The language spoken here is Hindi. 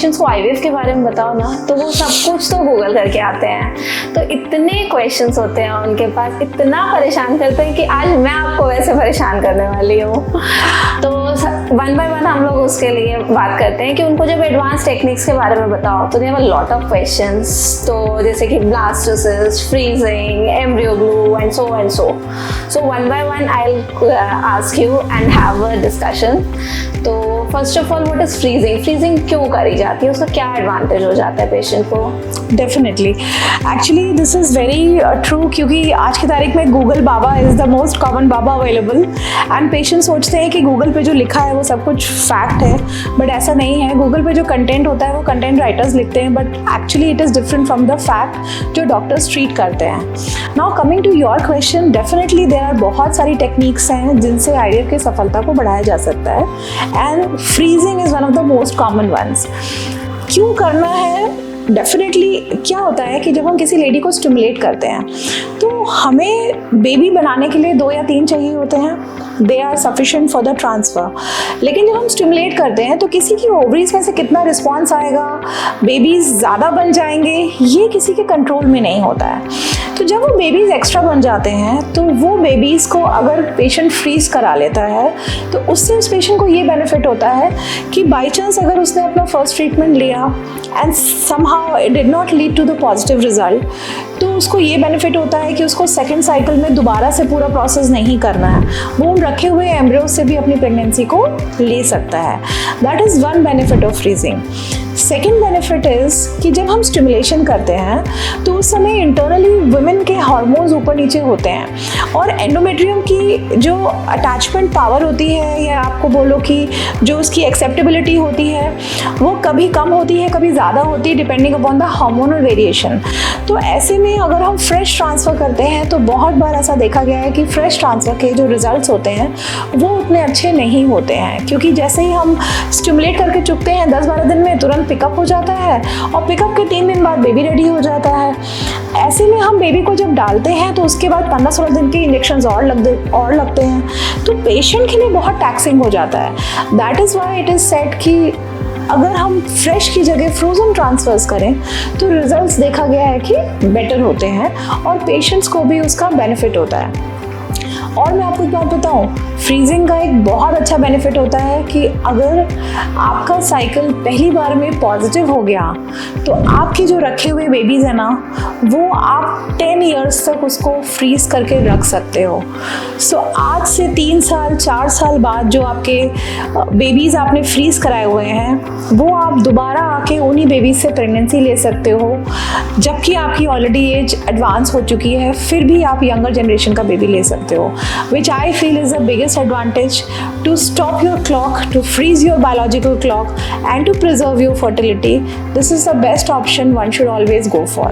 पेशेंट्स को आईवीएफ के बारे में बताओ ना तो वो सब कुछ तो गूगल करके आते हैं, तो इतने क्वेश्चंस होते हैं उनके पास, इतना परेशान करते हैं कि आज मैं आपको वैसे परेशान करने वाली हूँ। तो वन बाय वन हम लोग उसके लिए बात करते हैं कि उनको जब एडवांस टेक्निक्स के बारे में बताओ तो they have a lot of questions, तो जैसे कि blastocyst, freezing, embryo glue and so so one by one I will ask you and have a discussion. तो first of all what is freezing? Freezing क्यों करी जाती है, उसका क्या एडवांटेज हो जाता है पेशेंट को? Definitely, actually this is very true, क्योंकि आज की तारीख में Google Baba is the most common Baba available and patient सोचते हैं कि गूगल पे जो लिखा है वो सब कुछ फैक्ट है, बट ऐसा नहीं है। गूगल पे जो कंटेंट होता है वो कंटेंट राइटर्स लिखते हैं, but actually it is different from the fact जो डॉक्टर्स ट्रीट करते हैं। Now coming to your question, definitely there are बहुत सारी टेक्निक्स हैं जिनसे आईवीएफ की सफलता को बढ़ाया जा सकता है and freezing is one of the most common ones. क्यों करना है? डेफिनेटली क्या होता है कि जब हम किसी लेडी को स्टिमुलेट करते हैं तो हमें बेबी बनाने के लिए 2 या 3 चाहिए होते हैं, they are sufficient for the transfer. लेकिन जब हम स्टिमुलेट करते हैं तो किसी की ओवरीज में से कितना रिस्पॉन्स आएगा, बेबीज़ ज़्यादा बन जाएंगे, ये किसी के कंट्रोल में नहीं होता है। तो जब वो बेबीज़ एक्स्ट्रा बन जाते हैं तो वो बेबीज़ को अगर पेशेंट फ्रीज करा लेता है तो उससे उस पेशेंट को ये बेनिफिट होता है कि बाई चांस अगर उसने अपना फर्स्ट ट्रीटमेंट लिया and somehow it did not lead to the positive result, तो उसको ये बेनिफिट होता है कि उसको सेकेंड साइकिल में दोबारा से पूरा प्रोसेस नहीं करना है, वो उन रखे हुए एम्ब्रियो से भी अपनी प्रेगनेंसी को ले सकता है। That is one benefit of freezing. Second benefit is कि जब हम स्टिमुलेशन करते हैं तो उस समय इंटरनली वुमेन के हार्मोन्स ऊपर नीचे होते हैं और एंडोमेट्रियम की जो अटैचमेंट पावर होती है, या आपको बोलो कि जो उसकी एक्सेप्टेबिलिटी होती है, वो कभी कम होती है कभी ज़्यादा होती है depending upon the hormonal variation. तो ऐसे में अगर हम फ्रेश ट्रांसफ़र करते हैं तो बहुत बार ऐसा देखा गया है कि फ्रेश ट्रांसफ़र के जो रिजल्ट्स होते हैं वो उतने अच्छे नहीं होते हैं, क्योंकि जैसे ही हम स्टिमुलेट करके चुकते हैं 10-12 दिन में तुरंत पिकअप हो जाता है और पिकअप के 3 दिन बाद बेबी रेडी हो जाता है। ऐसे में हम बेबी को जब डालते हैं तो उसके बाद 15-16 दिन के इंजेक्शंस और लगते हैं, तो पेशेंट के लिए बहुत टैक्सिंग हो जाता है। That is why it is said कि अगर हम फ्रेश की जगह फ्रोज़न ट्रांसफर्स करें तो रिजल्ट्स देखा गया है कि बेटर होते हैं और पेशेंट्स को भी उसका बेनिफिट होता है। और मैं आपको एक बात बताऊं, फ्रीजिंग का एक बहुत अच्छा बेनिफिट होता है कि अगर आपका साइकिल पहली बार में पॉजिटिव हो गया तो आपके जो रखे हुए बेबीज़ हैं ना, वो आप 10 इयर्स तक उसको फ्रीज करके रख सकते हो। सो आज से 3 साल 4 साल बाद जो आपके बेबीज़ आपने फ्रीज कराए हुए हैं वो आप दोबारा आके उन्हीं बेबीज़ से प्रेगनेंसी ले सकते हो, जबकि आपकी ऑलरेडी एज एडवांस हो चुकी है, फिर भी आप यंगर जनरेशन का बेबी ले सकते हो, which I feel is the biggest advantage to stop your clock, to freeze your biological clock and to preserve your fertility. This is the best option one should always go for.